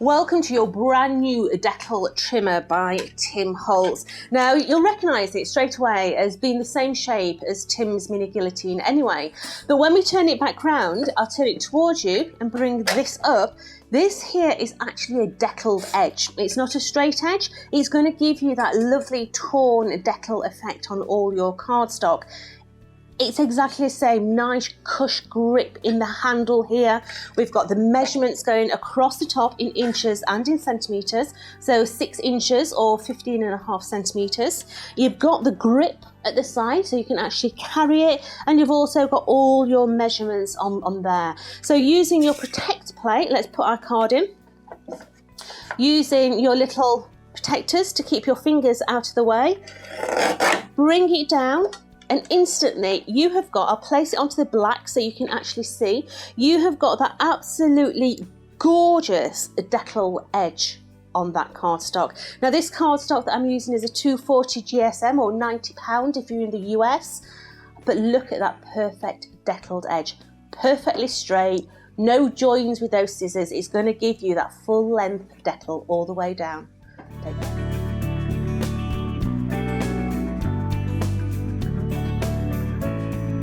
Welcome to your brand new Deckle trimmer by Tim Holtz. Now you'll recognise it straight away as being the same shape as Tim's mini guillotine anyway, but when we turn it back round, I'll turn it towards you and bring this up. This here is actually a deckled edge. It's not a straight edge. It's going to give you that lovely torn deckle effect on all your cardstock. It's exactly the same, nice cush grip in the handle here. We've got the measurements going across the top in inches and in centimetres, so 6 inches or 15.5 centimetres. You've got the grip at the side so you can actually carry it, and you've also got all your measurements on there. So using your protector plate, let's put our card in. Using your little protectors to keep your fingers out of the way, bring it down. And instantly you have got, I'll place it onto the black so you can actually see, you have got that absolutely gorgeous deckle edge on that cardstock. Now this cardstock that I'm using is a 240 GSM or £90 if you're in the US, but look at that perfect deckled edge, perfectly straight, no joins with those scissors. It's going to give you that full length deckle all the way down.